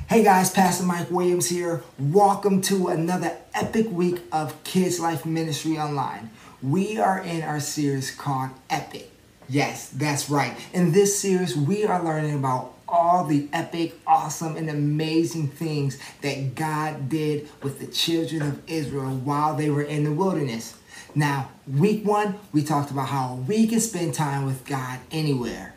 Hey guys, Pastor Mike Williams here. Welcome to another epic week of Kids Life Ministry Online. We are in our series called Epic. Yes, that's right. In this series, we are learning about all the epic, awesome, and amazing things that God did with the children of Israel while they were in the wilderness. Now, week 1, we talked about how we can spend time with God anywhere.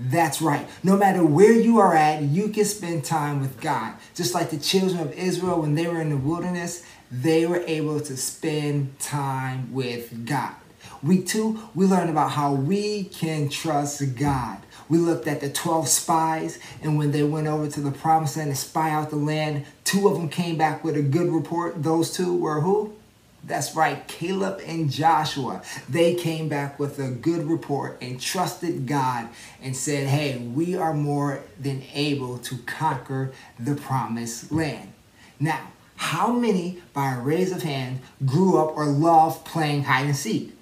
That's right. No matter where you are at, you can spend time with God. Just like the children of Israel, when they were in the wilderness, they were able to spend time with God. Week 2, we learned about how we can trust God. We looked at the 12 spies, and when they went over to the promised land to spy out the land, 2 of them came back with a good report. Those 2 were who? That's right, Caleb and Joshua. They came back with a good report and trusted God and said, hey, we are more than able to conquer the promised land. Now, how many, by a raise of hand, grew up or loved playing hide and seek?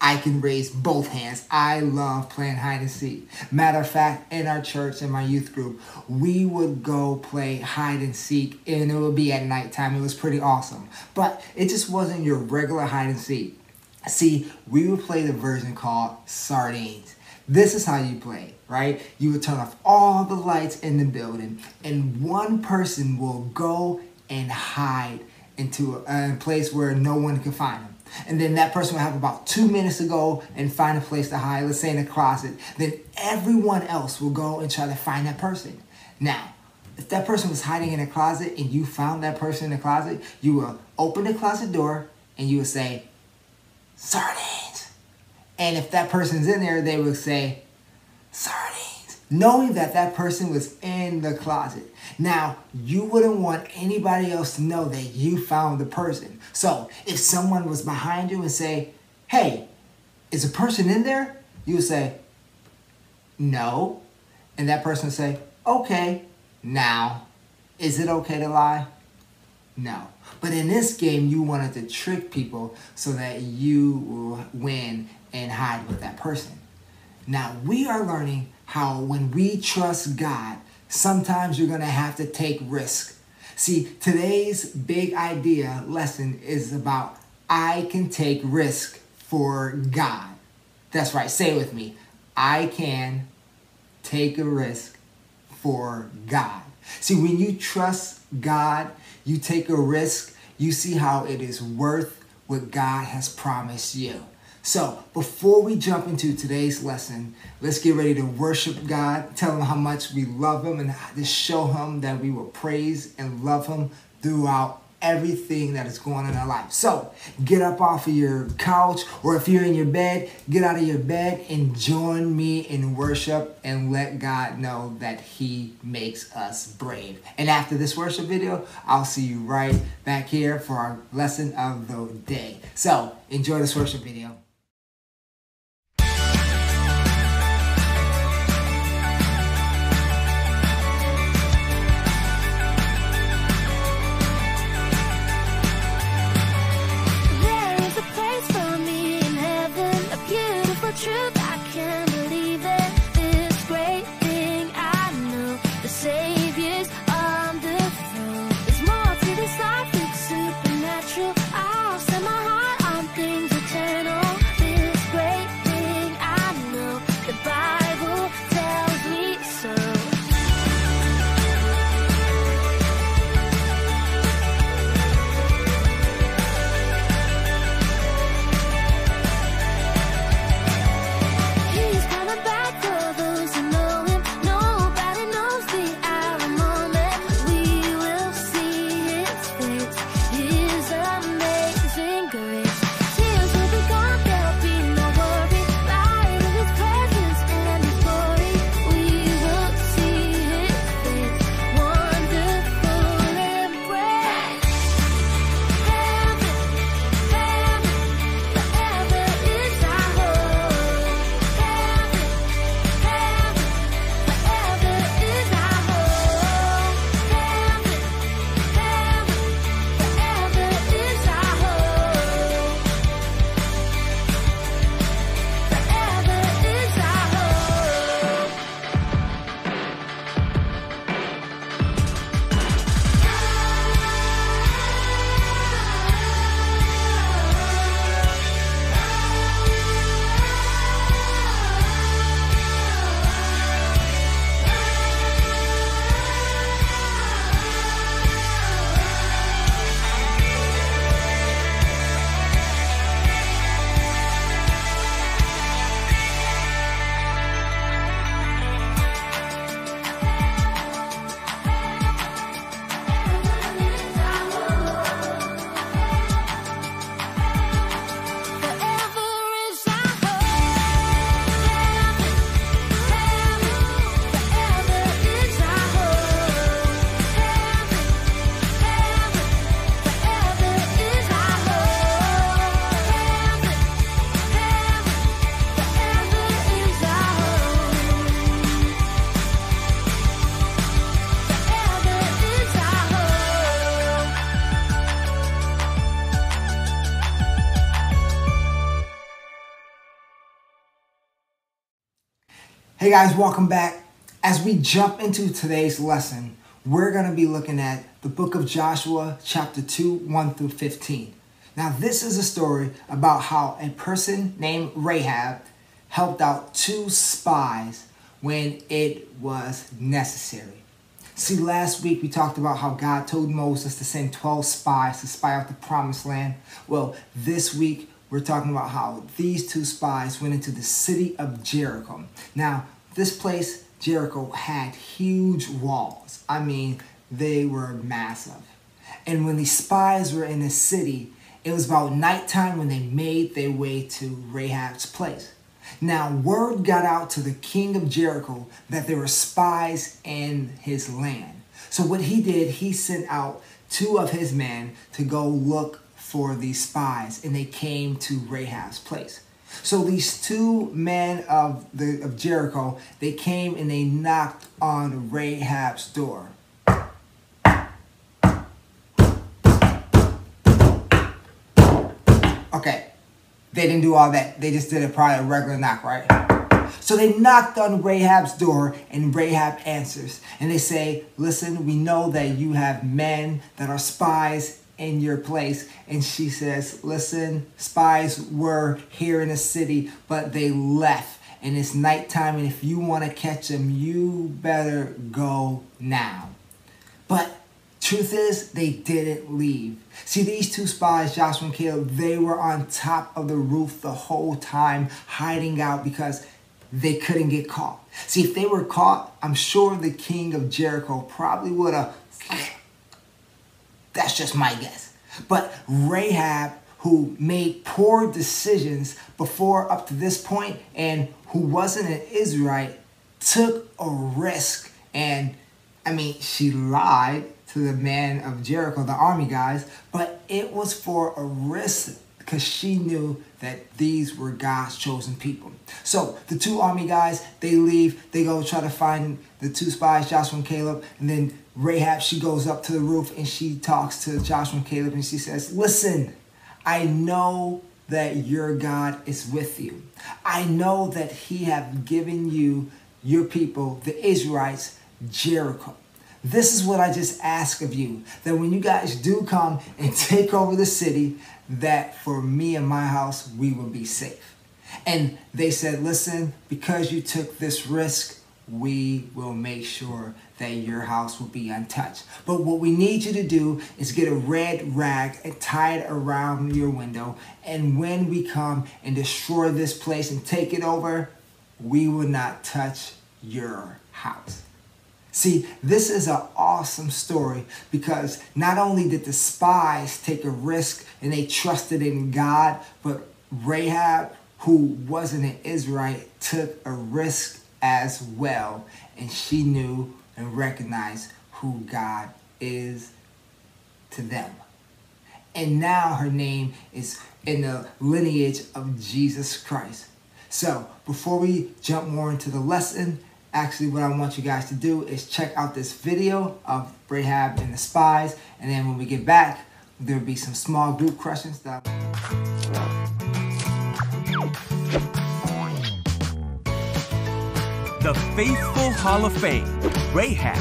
I can raise both hands. I love playing hide and seek. Matter of fact, in our church, in my youth group, we would go play hide and seek, and it would be at nighttime. It was pretty awesome. But it just wasn't your regular hide and seek. See, we would play the version called sardines. This is how you play, right? You would turn off all the lights in the building, and one person will go and hide into a place where no one can find them. And then that person will have about 2 minutes to go and find a place to hide, let's say in a closet. Then everyone else will go and try to find that person. Now, if that person was hiding in a closet and you found that person in the closet, you will open the closet door and you will say, sardines. And if that person's in there, they will say, sardines, knowing that that person was in the closet. Now, you wouldn't want anybody else to know that you found the person. So if someone was behind you and say, hey, is a person in there? You would say, no. And that person would say, okay. Now, is it okay to lie? No. But in this game, you wanted to trick people so that you will win and hide with that person. Now, we are learning how when we trust God, sometimes you're going to have to take risk. See, today's big idea lesson is about I can take risk for God. That's right. Say it with me. I can take a risk for God. See, when you trust God, you take a risk, you see how it is worth what God has promised you. So, before we jump into today's lesson, let's get ready to worship God, tell Him how much we love Him, and just show Him that we will praise and love Him throughout everything that is going on in our life. So, get up off of your couch, or if you're in your bed, get out of your bed and join me in worship and let God know that He makes us brave. And after this worship video, I'll see you right back here for our lesson of the day. So, enjoy this worship video. Truth, I can't believe it. This great thing I know, the Savior's on the throne. There's more to this life, it's supernatural. I'll set my heart on things eternal. Hey guys, welcome back. As we jump into today's lesson, we're going to be looking at the book of Joshua, chapter 2, 1 through 15. Now, this is a story about how a person named Rahab helped out 2 spies when it was necessary. See, last week we talked about how God told Moses to send 12 spies to spy out the promised land. Well, this week we're talking about how these 2 spies went into the city of Jericho. Now, this place, Jericho, had huge walls. I mean, they were massive. And when these spies were in the city, it was about nighttime when they made their way to Rahab's place. Now, word got out to the king of Jericho that there were spies in his land. So what he did, he sent out 2 of his men to go look for these spies, and they came to Rahab's place. So these 2 men of Jericho, they came and they knocked on Rahab's door. Okay, they didn't do all that. They just did it probably a regular knock, right? So they knocked on Rahab's door, and Rahab answers. And they say, listen, we know that you have men that are spies in your place. And she says, listen, spies were here in the city, but they left. And it's nighttime, and if you want to catch them, you better go now. But truth is, they didn't leave. See, these 2 spies, Joshua and Caleb, they were on top of the roof the whole time, hiding out because they couldn't get caught. See, if they were caught, I'm sure the king of Jericho probably would have. That's just my guess. But Rahab, who made poor decisions before up to this point and who wasn't an Israelite, took a risk. And I mean, she lied to the man of Jericho, the army guys, but it was for a risk because she knew that these were God's chosen people. So the 2 army guys, they leave, they go try to find the 2 spies, Joshua and Caleb, and then Rahab, she goes up to the roof and she talks to Joshua and Caleb and she says, listen, I know that your God is with you. I know that he have given you, your people, the Israelites, Jericho. This is what I just ask of you, that when you guys do come and take over the city, that for me and my house, we will be safe. And they said, listen, because you took this risk, we will make sure that your house will be untouched. But what we need you to do is get a red rag and tie it around your window. And when we come and destroy this place and take it over, we will not touch your house. See, this is an awesome story because not only did the spies take a risk and they trusted in God, but Rahab, who wasn't an Israelite, took a risk as well. And she knew and recognized who God is to them. And now her name is in the lineage of Jesus Christ. So before we jump more into the lesson, actually, what I want you guys to do is check out this video of Rahab and the spies. And then when we get back, there'll be some small group questions. The Faithful Hall of Fame, Rahab.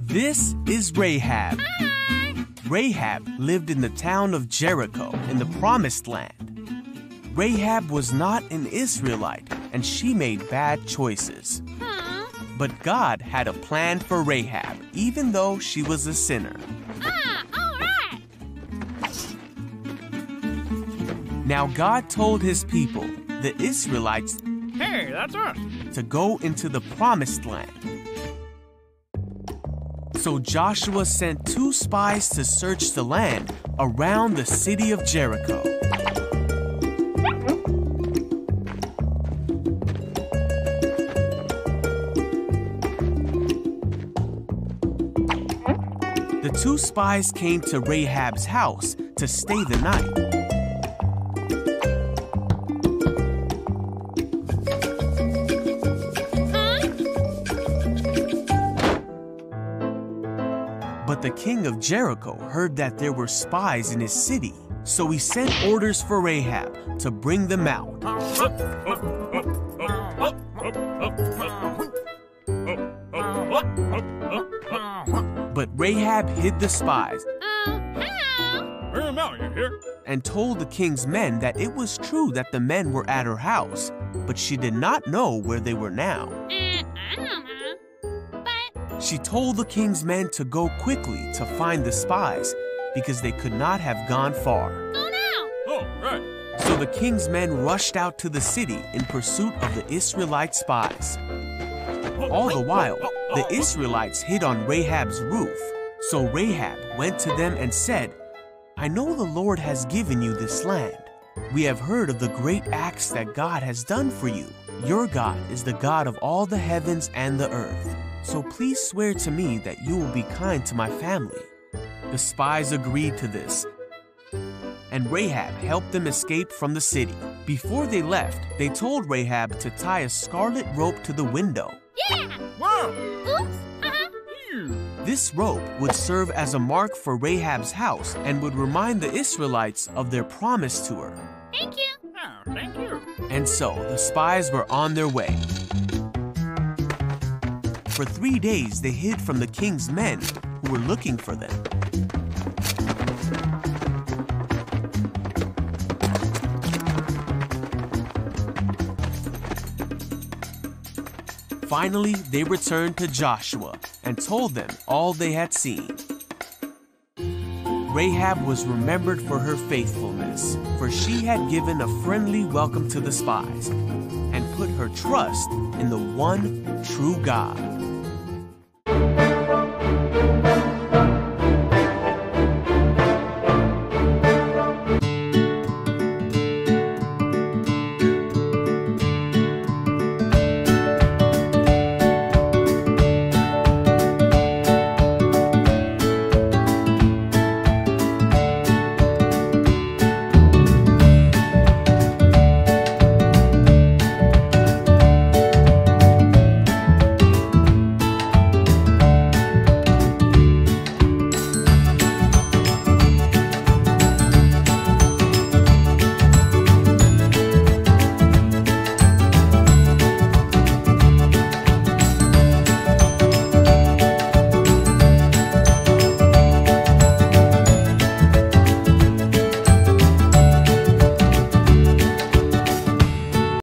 This is Rahab. Hi. Rahab lived in the town of Jericho in the Promised Land. Rahab was not an Israelite, and she made bad choices. But God had a plan for Rahab, even though she was a sinner. All right. Now God told his people, the Israelites, Hey, that's us. to go into the Promised Land. So Joshua sent 2 spies to search the land around the city of Jericho. The 2 spies came to Rahab's house to stay the night. king of Jericho heard that there were spies in his city, so he sent orders for Rahab to bring them out. But Rahab hid the spies and told the king's men that it was true that the men were at her house, but she did not know where they were now. I don't know. But She told the king's men to go quickly to find the spies because they could not have gone far. oh no! Oh, right. So the king's men rushed out to the city in pursuit of the Israelite spies. All the while, the Israelites hid on Rahab's roof. So Rahab went to them and said, "I know the Lord has given you this land. We have heard of the great acts that God has done for you. Your God is the God of all the heavens and the earth. So please swear to me that you will be kind to my family." The spies agreed to this, and Rahab helped them escape from the city. Before they left, they told Rahab to tie a scarlet rope to the window. Yeah! Wow. Oops! This rope would serve as a mark for Rahab's house and would remind the Israelites of their promise to her. Thank you! Oh, thank you. And so the spies were on their way. For 3 days they hid from the king's men who were looking for them. Finally, they returned to Joshua and told them all they had seen. Rahab was remembered for her faithfulness, for she had given a friendly welcome to the spies and put her trust in the one true God.